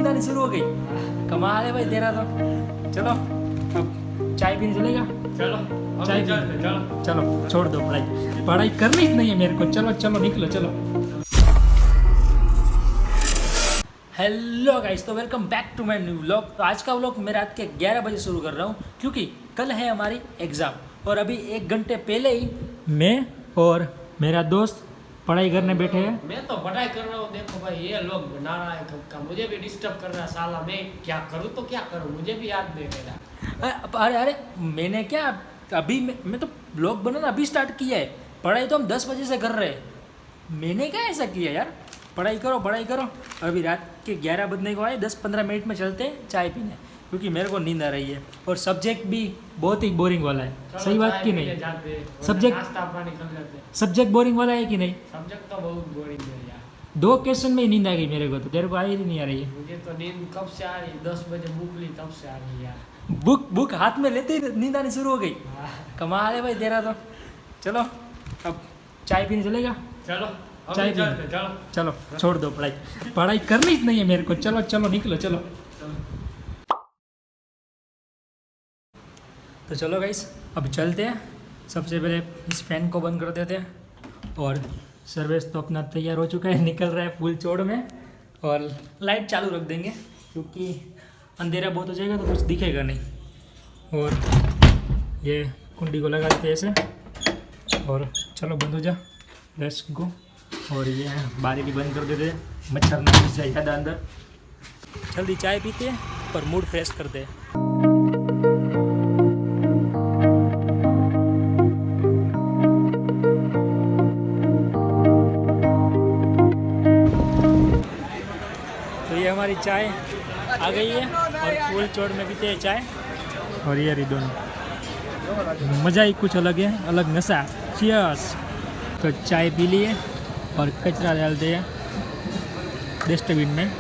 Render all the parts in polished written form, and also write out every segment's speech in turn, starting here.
नींद आनी शुरू हो गई। कमाल है भाई तेरा तो। चलो अब चाय पीने चलेगा। चलो चाय चलते चलो। चलो छोड़ दो पढ़ाई, पढ़ाई करनी ही नहीं है मेरे को। चलो चलो निकलो चलो। हेलो गाइस, तो welcome back to my new vlog. तो आज का व्लॉग मैं रात के 11 बजे शुरू कर रहा हूँ क्योंकि कल है हमारी एग्ज़ाम और अभी 1 घंटे पहले ही मैं और मेरा दोस्त पढ़ाई करने बैठे हैं। मैं तो पढ़ाई कर रहा हूँ। देखो भाई ये लोग बना रहा है कब का, मुझे भी डिस्टर्ब कर रहा है साला। मैं क्या करूँ तो क्या करूँ, मुझे भी याद नहीं मेरा। अरे अरे मैंने क्या अभी मैं तो ब्लॉग बनाना अभी स्टार्ट किया है। पढ़ाई तो हम 10 बजे से कर रहे हैं। मैंने क्या ऐसा किया यार। पढ़ाई करो पढ़ाई करो। अभी रात के 11 बजने को आए, 10-15 मिनट में चलते हैं चाय पीने क्योंकि मेरे को नींद आ रही है और सब्जेक्ट भी बहुत ही बोरिंग वाला है। चलो सही बात चाय कि पीने नहीं? जाते हैं, सब्जेक्ट नाश्ता पानी कर लेते हैं। सब्जेक्ट बोरिंग वाला है कि नहीं? सब्जेक्ट तो बहुत बोरिंग है यार। 2 क्वेश्चन में ही नींद आ गई मेरे को, तो तेरे को आई ही नहीं आ रही है। मुझे तो नींद कब से आ रही, 10 बजे भूख ली तब से आ रही यार। बुक हाथ में लेते ही नींद आनी शुरू हो गई। हाँ, कमाल है भाई तेरा तो। चलो अब चाय पीने चलेगा। चलो चाय अभी पीने चलते चलो। चलो छोड़ दो पढ़ाई, पढ़ाई करनी ही नहीं है मेरे को। चलो चलो निकलो चलो। तो चलो गाइस अब चलते हैं। सबसे पहले इस फैन को बंद कर देते हैं और सर्वेश तो अपना तैयार हो चुका है, निकल रहा है फुल चौड़ में। और लाइट चालू रख देंगे क्योंकि अंधेरा बहुत हो जाएगा तो कुछ दिखेगा नहीं। और ये कुंडी को लगा देते हैं ऐसे और चलो बंद हो जा, लेट्स गो। और ये बारी भी बंद कर देते हैं, मच्छर ना घुस जाए ज़्यादा अंदर। जल्दी चाय पीते हैं और मूड फ्रेश करते हैं। तो ये हमारी चाय आ गई है और फुल चौड़ में पीते हैं चाय। और ये रही दोनों, मज़ा ही कुछ अलग है, अलग नशा। चियर्स। तो चाय पी लिए और कचरा डालते हैं डस्टबिन में।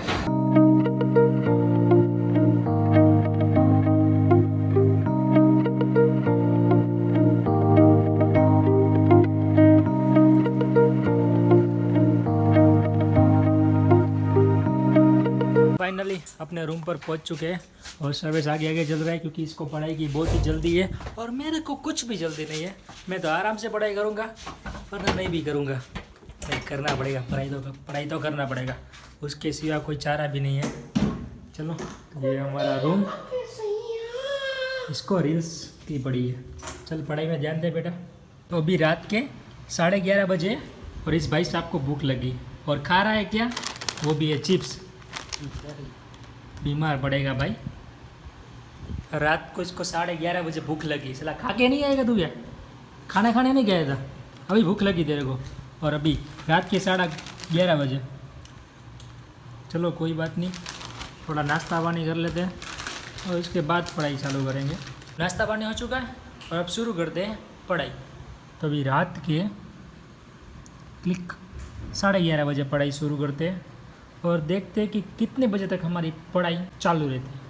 फाइनली अपने रूम पर पहुंच चुके हैं और सर्विस आगे आगे चल रहा है क्योंकि इसको पढ़ाई की बहुत ही जल्दी है और मेरे को कुछ भी जल्दी नहीं है। मैं तो आराम से पढ़ाई करूँगा, वरना नहीं भी करूँगा। नहीं करना पड़ेगा, पढ़ाई तो करना पड़ेगा, उसके सिवा कोई चारा भी नहीं है। चलो ये हमारा रूम, इसको रील्स की पड़ी है। चल पढ़ाई में ध्यान दे बेटा। तो अभी रात के 11:30 बजे और इस भाई साहब को भूख लगी और खा रहा है क्या, वो भी है चिप्स। बीमार पड़ेगा भाई। रात को इसको 11:30 बजे भूख लगी, सला खा के नहीं आएगा तू? क्या खाना खाने नहीं गया था? अभी भूख लगी तेरे को और अभी रात के 11:30 बजे। चलो कोई बात नहीं, थोड़ा नाश्ता पानी कर लेते हैं और उसके बाद पढ़ाई चालू करेंगे। नाश्ता पानी हो चुका है और अब शुरू करते हैं पढ़ाई। तो अभी रात के क्लिक 11:30 बजे पढ़ाई शुरू करते हैं और देखते हैं कि कितने बजे तक हमारी पढ़ाई चालू रहती है।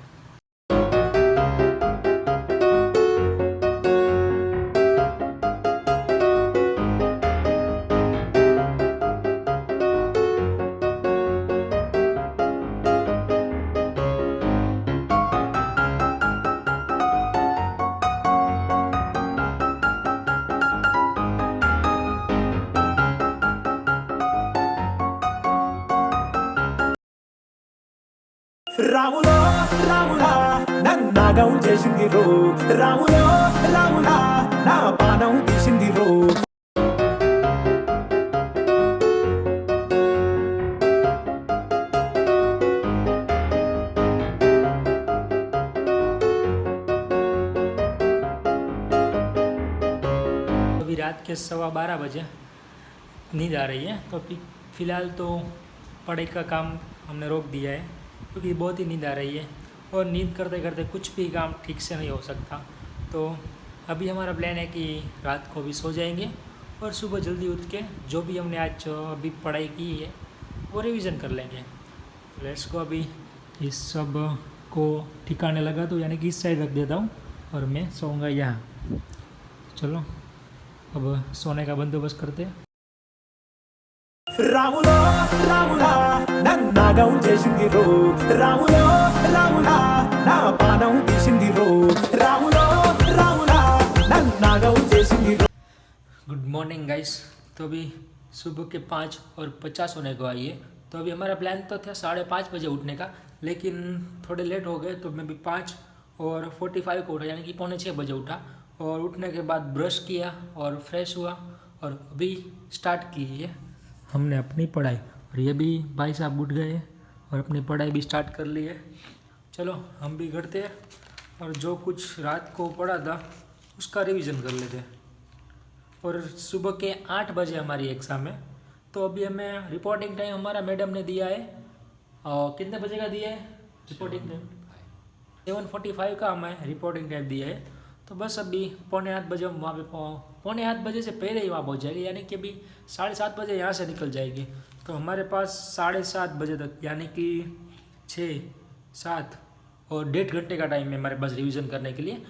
రాములో రాములా నన్నాగం చేసింది రో, రాములో రాములా నా పానం తీసింది రో. अभी रात के 12:15 बजे नींद आ रही है तो फ़िलहाल तो पढ़ाई का काम हमने रोक दिया है क्योंकि बहुत ही नींद आ रही है और नींद करते करते कुछ भी काम ठीक से नहीं हो सकता। तो अभी हमारा प्लान है कि रात को भी सो जाएंगे और सुबह जल्दी उठ के जो भी हमने आज अभी पढ़ाई की है वो रिवीजन कर लेंगे। लेट्स को अभी इस सब को ठिकाने लगा तो यानी कि इस साइड रख देता हूँ और मैं सोऊंगा यहाँ। चलो अब सोने का बंदोबस्त करते हैं। రాములో రాములా నన్నాగం చేసింది రో రాములో రాములా నా పానం తీసింది రో రాములో రాములా నన్నాగం చేసింది రో गुड मॉर्निंग गाइस। तो अभी सुबह के 5:50 होने को आई है। तो अभी हमारा प्लान तो था 5:30 बजे उठने का, लेकिन थोड़े लेट हो गए तो मैं भी 5:45 को उठा, यानी कि 5:45 बजे उठा। और उठने के बाद ब्रश किया और फ्रेश हुआ और अभी स्टार्ट की है हमने अपनी पढ़ाई। और ये भी भाई साहब उठ गए और अपनी पढ़ाई भी स्टार्ट कर ली है। चलो हम भी करते हैं और जो कुछ रात को पढ़ा था उसका रिवीजन कर लेते हैं। और सुबह के 8 बजे हमारी एग्ज़ाम है। तो अभी हमें रिपोर्टिंग टाइम हमारा मैडम ने दिया है, और कितने बजे का दिया है रिपोर्टिंग टाइम? 7:45 का हमें रिपोर्टिंग टाइम दिया है। तो बस अभी 7:45 बजे हम वहाँ पे 7:45 बजे से पहले ही वहाँ पहुँच जाएगी, यानी कि अभी 7:30 बजे यहाँ से निकल जाएगी। तो हमारे पास 7:30 बजे तक, यानी कि 6, 7 और 1.5 घंटे का टाइम है हमारे पास रिवीजन करने के लिए।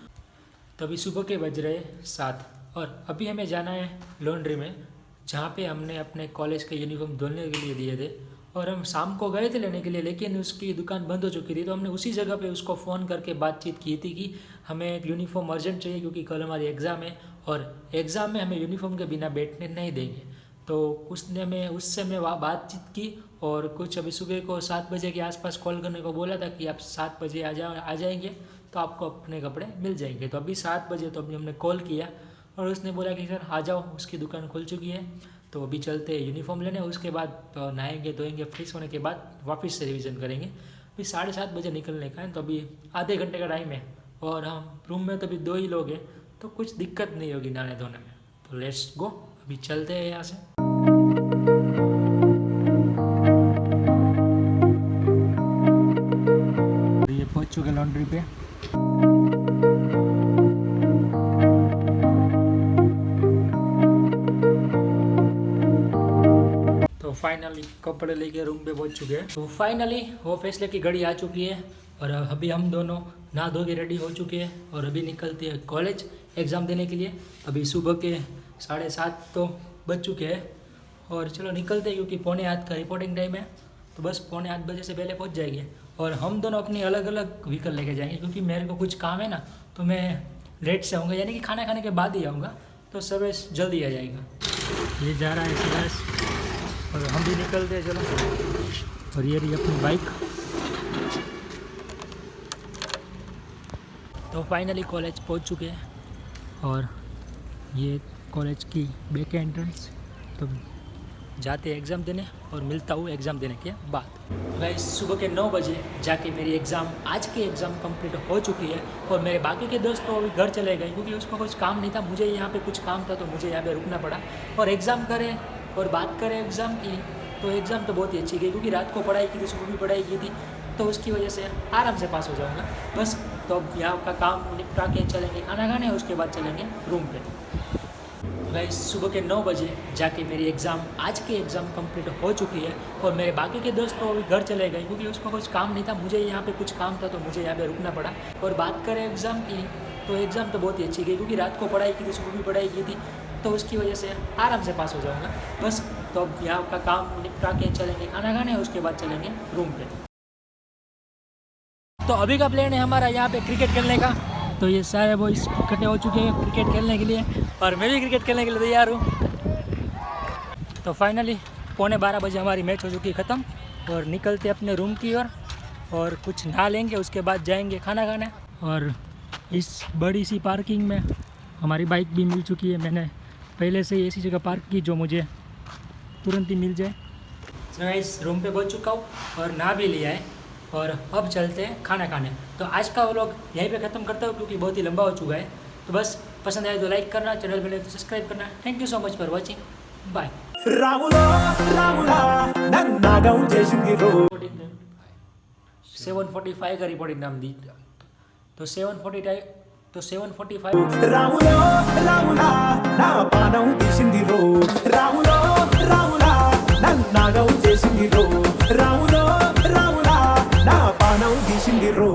तो अभी सुबह के बज रहे 7 और अभी हमें जाना है लॉन्ड्री में, जहाँ पे हमने अपने कॉलेज के यूनिफॉर्म धुलने के लिए दिए थे। और हम शाम को गए थे लेने के लिए, लेकिन उसकी दुकान बंद हो चुकी थी। तो हमने उसी जगह पे उसको फ़ोन करके बातचीत की थी कि हमें एक यूनिफॉर्म अर्जेंट चाहिए, क्योंकि कल हमारी एग्ज़ाम है और एग्ज़ाम में हमें यूनिफॉर्म के बिना बैठने नहीं देंगे। तो उससे मैं वहाँ बातचीत की और कुछ अभी सुबह को 7 बजे के आसपास कॉल करने को बोला था कि आप 7 बजे आ जाएंगे तो आपको अपने कपड़े मिल जाएंगे। तो अभी 7 बजे तो अभी हमने कॉल किया और उसने बोला कि सर आ जाओ, उसकी दुकान खुल चुकी है। तो अभी चलते हैं यूनिफॉर्म लेने, उसके बाद तो नहाएंगे धोएंगे, फ्रेश होने के बाद वापस से रिवीजन करेंगे। अभी 7:30 बजे निकलने का है, तो अभी आधे घंटे का टाइम है और हम रूम में तो अभी 2 ही लोग हैं, तो कुछ दिक्कत नहीं होगी नहाने धोने में। तो लेट्स गो, अभी चलते हैं यहाँ से। ये पहुँच चुके लॉन्ड्री पे। फाइनली कपड़े लेके रूम पे पहुंच चुके हैं। तो फाइनली वो फैसले की घड़ी आ चुकी है और अभी हम दोनों नहा धो के रेडी हो चुके हैं और अभी निकलते हैं कॉलेज एग्ज़ाम देने के लिए। अभी सुबह के 7:30 तो बज चुके हैं और चलो निकलते हैं, क्योंकि 7:45 का रिपोर्टिंग टाइम है। तो बस 7:45 बजे से पहले पहुँच जाएंगे और हम दोनों अपनी अलग अलग व्हीकल लेके जाएंगे, क्योंकि मेरे को कुछ काम है ना, तो मैं लेट से आऊँगा, यानी कि खाना खाने के बाद ही आऊँगा, तो सर्विस जल्दी आ जाएगा। ये जा रहा है सिलास और हम भी निकलते हैं, चलो। और ये रही अपनी बाइक। तो फाइनली कॉलेज पहुंच चुके हैं और ये कॉलेज की बैक एंट्रेंस। तो जाते हैं एग्ज़ाम देने और मिलता हूँ एग्ज़ाम देने के बाद। गाइस सुबह के 9 बजे जाके मेरी आज की एग्ज़ाम कंप्लीट हो चुकी है और मेरे बाकी के दोस्त तो अभी घर चले गए, क्योंकि उसको कुछ काम नहीं था। मुझे यहाँ पे कुछ काम था, तो मुझे यहाँ पे रुकना पड़ा। और एग्ज़ाम करें और बात करें एग्ज़ाम की, तो एग्ज़ाम तो बहुत ही अच्छी गई, क्योंकि रात को पढ़ाई की थी, सुबह भी पढ़ाई की थी, तो उसकी वजह से आराम से पास हो जाऊंगा बस। तो अब यहाँ का काम निपटा के चलेंगे खाना खाने, उसके बाद चलेंगे रूम पे। गाइस सुबह के 9 बजे जाके मेरी आज की एग्ज़ाम कंप्लीट हो चुकी है और मेरे बाकी के दोस्त तो अभी घर चले गए, क्योंकि उसको कुछ काम नहीं था। मुझे यहाँ पे कुछ काम था, तो मुझे यहाँ पे रुकना पड़ा। और बात करें एग्ज़ाम की, तो एग्ज़ाम तो बहुत ही अच्छी गई, क्योंकि रात को पढ़ाई की थी, सुबह भी पढ़ाई की थी, तो उसकी वजह से आराम से पास हो जाऊंगा बस। तो अब यहाँ का काम निपटा के चलेंगे खाना खाने, उसके बाद चलेंगे रूम पे। तो अभी का प्लान है हमारा यहाँ पे क्रिकेट खेलने का। तो ये सारे बॉयज इकट्ठे हो चुके हैं क्रिकेट खेलने के लिए और मैं भी क्रिकेट खेलने के लिए तैयार हूँ। तो फाइनली 11:15 बजे हमारी मैच हो चुकी है ख़त्म और निकलते अपने रूम की ओर और कुछ नहा लेंगे, उसके बाद जाएंगे खाना खाने। और इस बड़ी सी पार्किंग में हमारी बाइक भी मिल चुकी है। मैंने पहले से ही ऐसी जगह पार्क की जो मुझे तुरंत ही मिल जाए। तो इस रूम पे पहुंच चुका हूँ और नहा भी लिया है और अब चलते हैं खाना खाने। तो आज का व्लॉग यहीं पे ख़त्म करता हूँ, क्योंकि बहुत ही लंबा हो चुका है। तो बस पसंद आए तो लाइक करना, चैनल पे तो सब्सक्राइब करना। Thank you so much for watching, bye. రాములో రాములా నన్నాగం చేసింది రో 7:45 का रिपोर्टिंग नाम दी। तो 7:45 రాములో రాములా నా పానం తీసింది రో రాములో రాములా నన్నాగం చేసింది రో రాములో రాములా నా పానం తీసింది రో